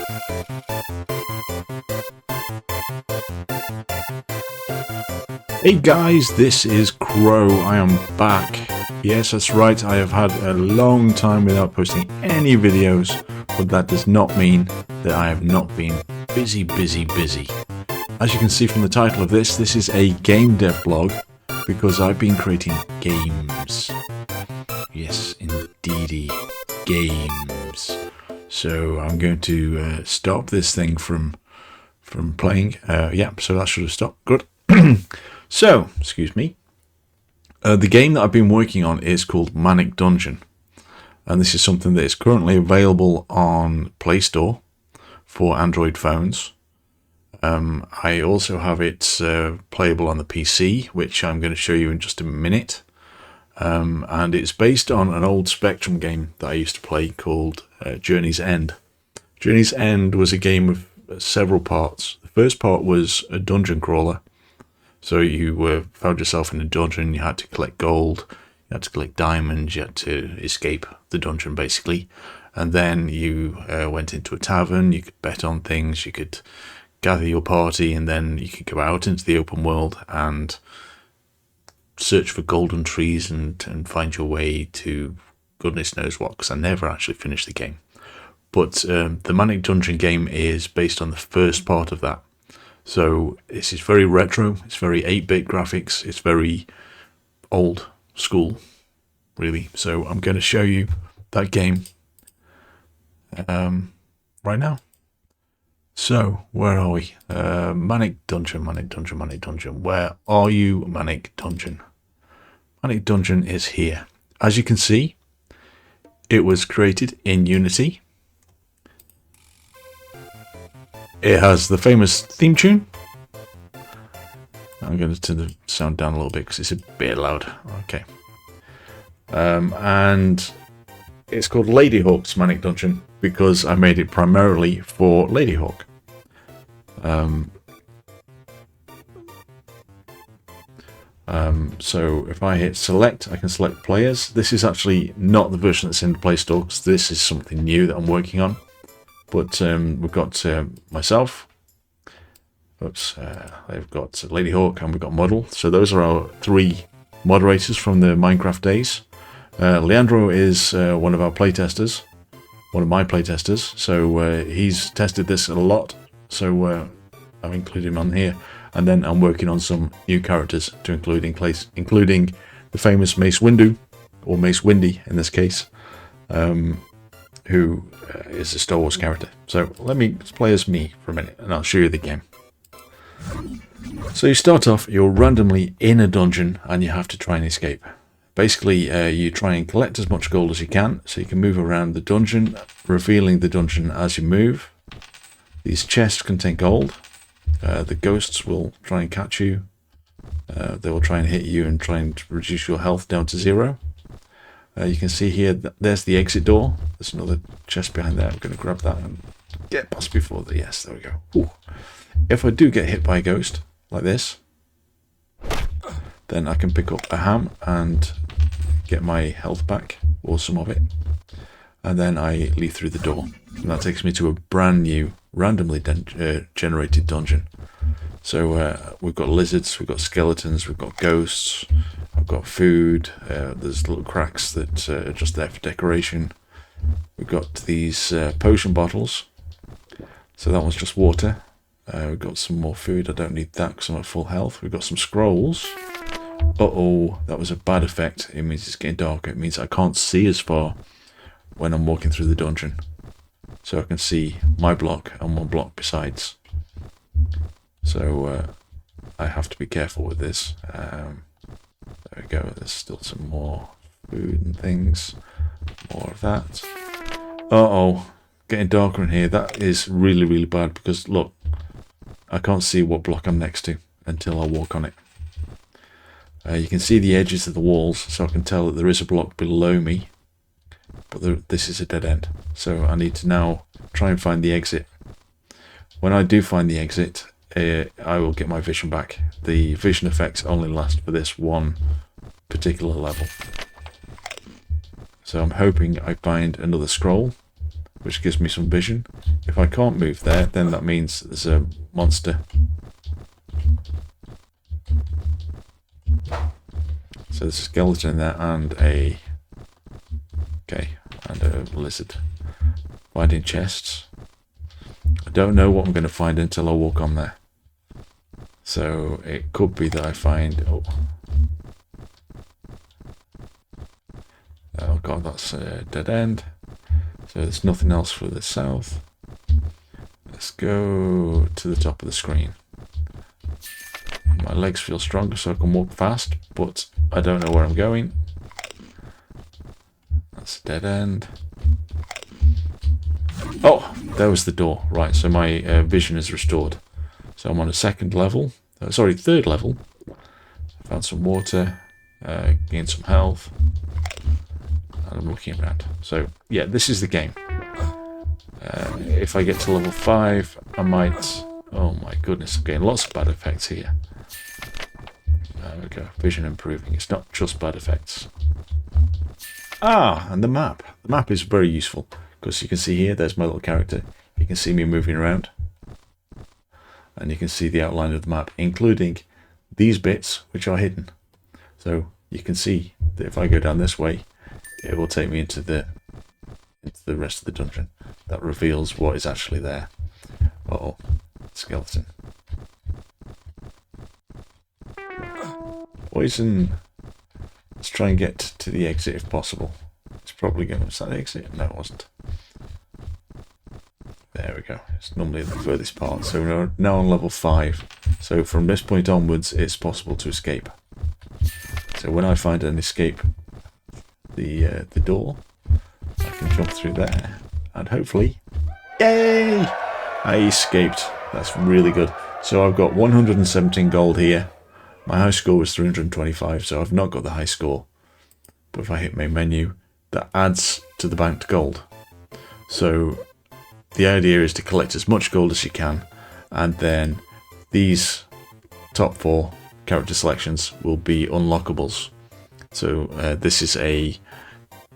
Hey guys, this is Crow. I am back. Yes, that's right, I have had a long time without posting any videos, but that does not mean that I have not been busy. As you can see from the title of this is a game dev blog, because I've been creating games. Yes, indeedy, games. So I'm going to stop this thing from playing. Yeah, so that should have stopped. Good. So, excuse me. The game that I've been working on is called Manic Dungeon, and this is something that is currently available on PlayStore for Android phones. I also have it playable on the PC, which I'm going to show you in just a minute. And it's based on an old Spectrum game that I used to play called Journey's End. Journey's End was a game of several parts. The first part was a dungeon crawler. So you found yourself in a dungeon, you had to collect gold, you had to collect diamonds, you had to escape the dungeon basically. And then you went into a tavern, you could bet on things, you could gather your party, and then you could go out into the open world and search for golden trees and find your way to goodness knows what, because I never actually finished the game. But the Manic Dungeon game is based on the first part of that. So this is very retro, it's very 8-bit graphics, it's very old school, really. So I'm going to show you that game right now. So, where are we? Manic Dungeon. Where are you, Manic Dungeon? Manic Dungeon is here. As you can see, it was created in Unity. It has the famous theme tune. I'm going to turn the sound down a little bit because it's a bit loud. Okay. And it's called Ladyhawk's Manic Dungeon because I made it primarily for Ladyhawk. So if I hit select, I can select players. This is actually not the version that's in the Play Store, because this is something new that I'm working on. But we've got myself. Oops, they've got Ladyhawk, and we've got Model. So those are our 3 moderators from the Minecraft days. Leandro is one of our playtesters, one of my playtesters. So he's tested this a lot. So I've included him on here. And then I'm working on some new characters to include including the famous Mace Windu, or Mace Windy in this case, who is a Star Wars character. So let's play as me for a minute, and I'll show you the game. So you start off, you're randomly in a dungeon, and you have to try and escape. Basically, you try and collect as much gold as you can, so you can move around the dungeon, revealing the dungeon as you move. These chests contain gold. The ghosts will try and catch you. They will try and hit you and try and reduce your health down to 0. You can see here, there's the exit door. There's another chest behind there. I'm going to grab that and get past before the... Yes, there we go. Ooh. If I do get hit by a ghost, like this, then I can pick up a ham and get my health back, or some of it. And then I leave through the door. And that takes me to a brand new, randomly generated dungeon. So we've got lizards, we've got skeletons, we've got ghosts, I've got food, there's little cracks that are just there for decoration. We've got these potion bottles, so that one's just water. We've got some more food, I don't need that because I'm at full health. We've got some scrolls. Uh-oh, that was a bad effect. It means it's getting darker, it means I can't see as far when I'm walking through the dungeon. So I can see my block and one block besides. So I have to be careful with this. There we go, there's still some more food and things. More of that. Uh-oh, getting darker in here. That is really bad because look, I can't see what block I'm next to until I walk on it. You can see the edges of the walls, so I can tell that there is a block below me. But this is a dead end. So I need to now try and find the exit. When I do find the exit, I will get my vision back. The vision effects only last for this one particular level. So I'm hoping I find another scroll, which gives me some vision. if I can't move there, then that means there's a monster. So there's a skeleton in there and a lizard. Finding chests. I don't know what I'm going to find until I walk on there. So it could be that I find... Oh god, that's a dead end. So there's nothing else for the south. Let's go to the top of the screen. My legs feel stronger so I can walk fast, but I don't know where I'm going. That's a dead end. Oh, there was the door. Right, so my vision is restored. So I'm on a third level. Found some water, gained some health, and I'm looking around. So yeah, this is the game. If I get to level 5, I might... Oh my goodness, I'm getting lots of bad effects here. There we go, vision improving. It's not just bad effects. Ah, and the map. The map is very useful because you can see here, there's my little character. You can see me moving around. And you can see the outline of the map, including these bits, which are hidden. So you can see that if I go down this way, it will take me into the rest of the dungeon. That reveals what is actually there. Uh-oh, skeleton. Poison. Let's try and get to the exit if possible. It's probably going to... Was that the exit? No, it wasn't. There we go. It's normally the furthest part. So we're now on level 5. So from this point onwards, it's possible to escape. So when I find an escape, the door, I can jump through there, and hopefully, yay! I escaped. That's really good. So I've got 117 gold here. My high score was 325, so I've not got the high score. But if I hit main menu, that adds to the banked gold. So the idea is to collect as much gold as you can, and then these top 4 character selections will be unlockables. So this is a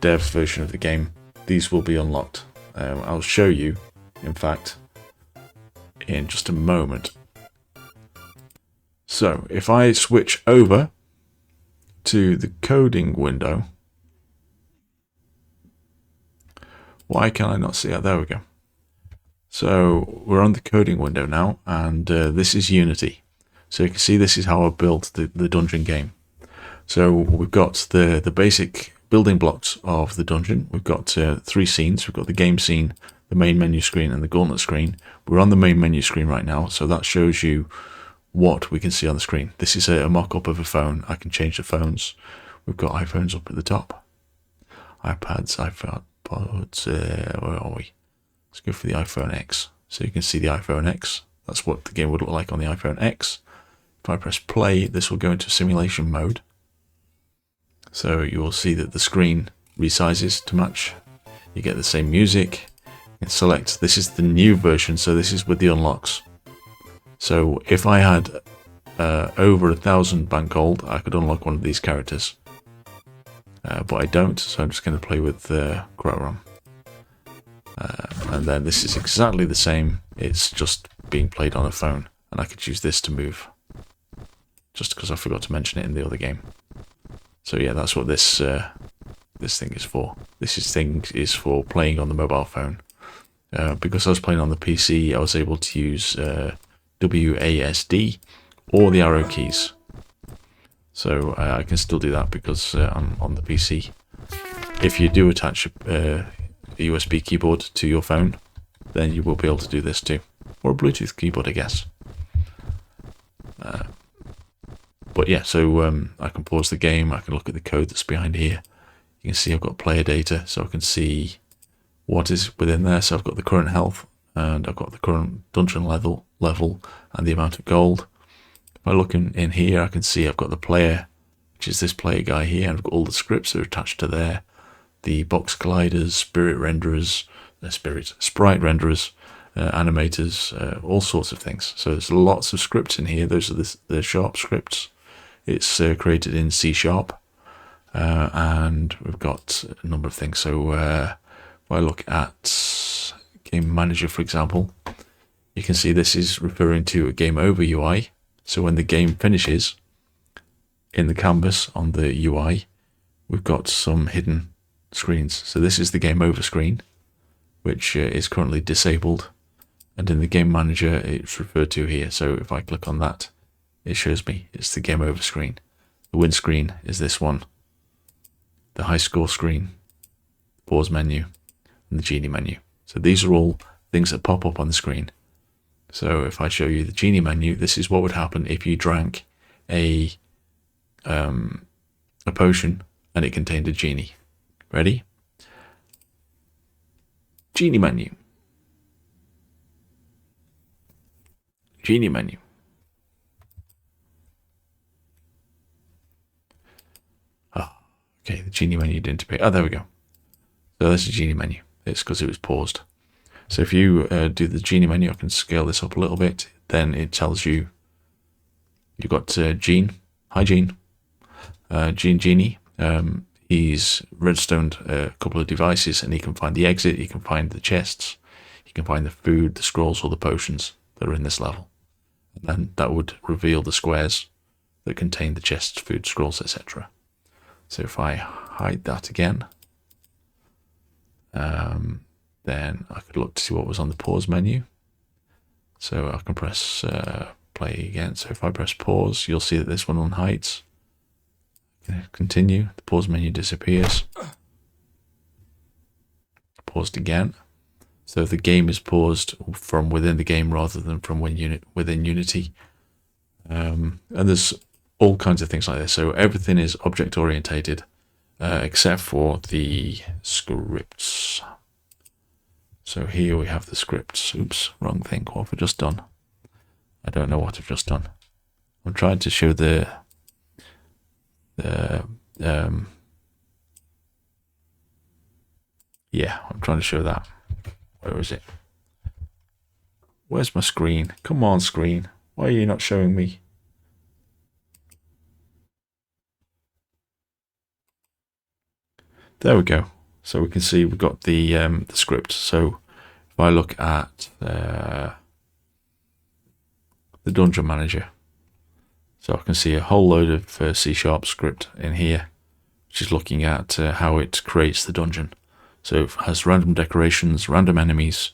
dev version of the game. These will be unlocked. I'll show you, in fact, in just a moment. So if I switch over to the coding window, why can I not see it? There we go. So we're on the coding window now, and this is Unity. So you can see this is how I built the dungeon game. So we've got the basic building blocks of the dungeon. We've got 3 scenes. We've got the game scene, the main menu screen, and the gauntlet screen. We're on the main menu screen right now, so that shows you what we can see on the screen. This is a mock-up of a phone. I can change the phones. We've got iPhones up at the top. iPads, iPods, where are we? Let's go for the iPhone X. So you can see the iPhone X. That's what the game would look like on the iPhone X. If I press play, this will go into simulation mode. So you will see that the screen resizes to match. You get the same music. You can select, this is the new version, so this is with the unlocks. So if I had over 1,000 bank gold, I could unlock one of these characters. But I don't, so I'm just going to play with Krowerom. And then this is exactly the same, it's just being played on a phone. And I could use this to move. Just because I forgot to mention it in the other game. So yeah, that's what this thing is for. This thing is for playing on the mobile phone. Because I was playing on the PC, I was able to use WASD or the arrow keys. So I can still do that because I'm on the PC. If you do attach a USB keyboard to your phone, then you will be able to do this too. Or a Bluetooth keyboard, I guess. But yeah, so I can pause the game, I can look at the code that's behind here. You can see I've got player data, so I can see what is within there. So I've got the current health, and I've got the current dungeon level, and the amount of gold. If I look in here, I can see I've got the player, which is this player guy here, and I've got all the scripts that are attached to there. The box colliders, sprite renderers, animators, all sorts of things. So there's lots of scripts in here. Those are the sharp scripts. It's created in C#, and we've got a number of things. So if I look at game manager, for example, you can see this is referring to a game over UI. So when the game finishes in the canvas on the UI, we've got some hidden screens. So this is the game over screen, which is currently disabled. And in the game manager, it's referred to here. So if I click on that, it shows me it's the game over screen. The win screen is this one. The high score screen, pause menu, and the genie menu. So these are all things that pop up on the screen. So if I show you the genie menu, this is what would happen if you drank a potion and it contained a genie. Ready? Genie menu. Genie menu. Oh, okay, the genie menu didn't appear. Oh, there we go. So that's the genie menu. It's because it was paused. So if you do the genie menu, I can scale this up a little bit. Then it tells you you've got Gene. Hi, Gene. Genie. He's redstoned a couple of devices, and he can find the exit. He can find the chests. He can find the food, the scrolls, or the potions that are in this level. And then that would reveal the squares that contain the chests, food, scrolls, etc. So if I hide that again, then I could look to see what was on the pause menu. So I can press play again. So if I press pause, you'll see that this one unhides. Continue, the pause menu disappears. Paused again. So the game is paused from within the game rather than from within Unity. And there's all kinds of things like this. So everything is object orientated except for the scripts. So here we have the scripts. Oops, wrong thing. What have I just done? I don't know what I've just done. I'm trying to show yeah, I'm trying to show that. Where is it? Where's my screen? Come on, screen. Why are you not showing me? There we go. So we can see we've got the script. So if I look at the dungeon manager, so I can see a whole load of C# script in here, which is looking at how it creates the dungeon. So it has random decorations, random enemies,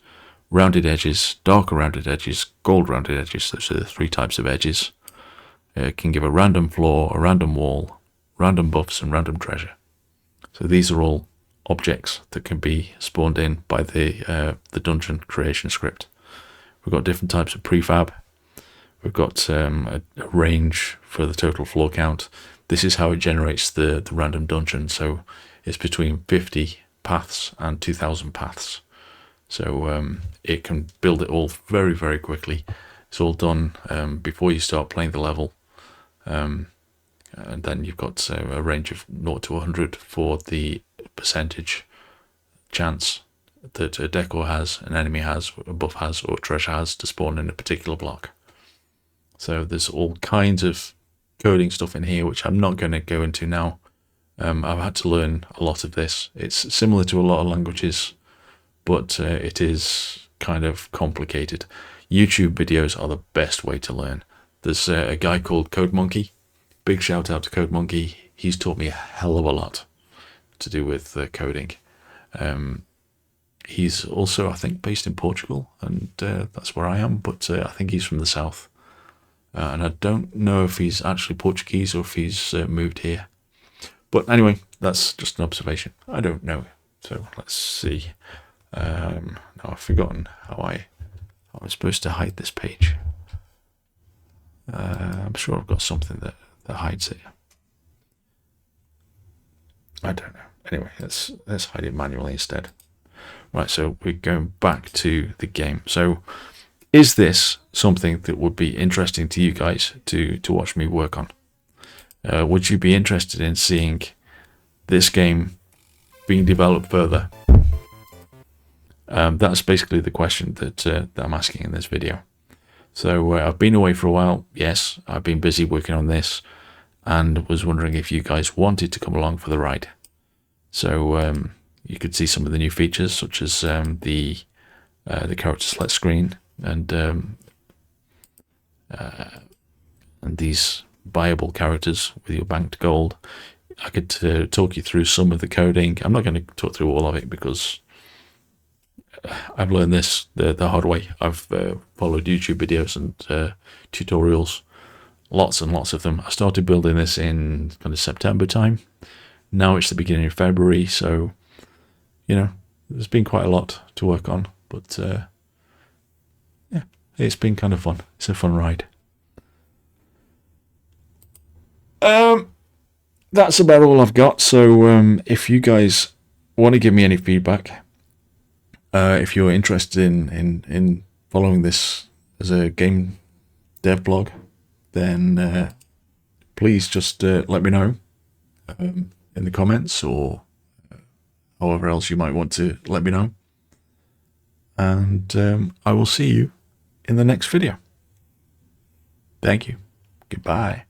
rounded edges, darker rounded edges, gold rounded edges. Those are the three types of edges. It can give a random floor, a random wall, random buffs, and random treasure. So these are all objects that can be spawned in by the dungeon creation script. We've got different types of prefab. We've got a range for the total floor count. This is how it generates the random dungeon. So it's between 50 paths and 2,000 paths. So it can build it all very, very quickly. It's all done before you start playing the level. And then you've got a range of 0 to 100 for the percentage chance that a decor has, an enemy has, a buff has, or a treasure has to spawn in a particular block. So there's all kinds of coding stuff in here, which I'm not going to go into now. I've had to learn a lot of this. It's similar to a lot of languages, but it is kind of complicated. YouTube videos are the best way to learn. There's a guy called CodeMonkey. Big shout out to CodeMonkey. He's taught me a hell of a lot to do with coding. He's also, I think, based in Portugal, and that's where I am, but I think he's from the south. And I don't know if he's actually Portuguese or if he's moved here. But anyway, that's just an observation. I don't know. So let's see. Now I've forgotten how I was supposed to hide this page. I'm sure I've got something that hides it. I don't know. Anyway, let's hide it manually instead. Right, so we're going back to the game. So is this something that would be interesting to you guys to watch me work on? Would you be interested in seeing this game being developed further? That's basically the question that I'm asking in this video. So I've been away for a while. Yes, I've been busy working on this and was wondering if you guys wanted to come along for the ride. So you could see some of the new features, such as the the character select screen, and these buyable characters with your banked gold. I could talk you through some of the coding. I'm not going to talk through all of it because I've learned this the hard way. I've followed YouTube videos and tutorials, lots and lots of them. I started building this in kind of September time. Now it's the beginning of February, so you know there's been quite a lot to work on. But yeah, it's been kind of fun. It's a fun ride. That's about all I've got. So if you guys want to give me any feedback, if you're interested in following this as a game dev blog, then please just let me know in the comments, or however else you might want to let me know. And I will see you in the next video. Thank you. Goodbye.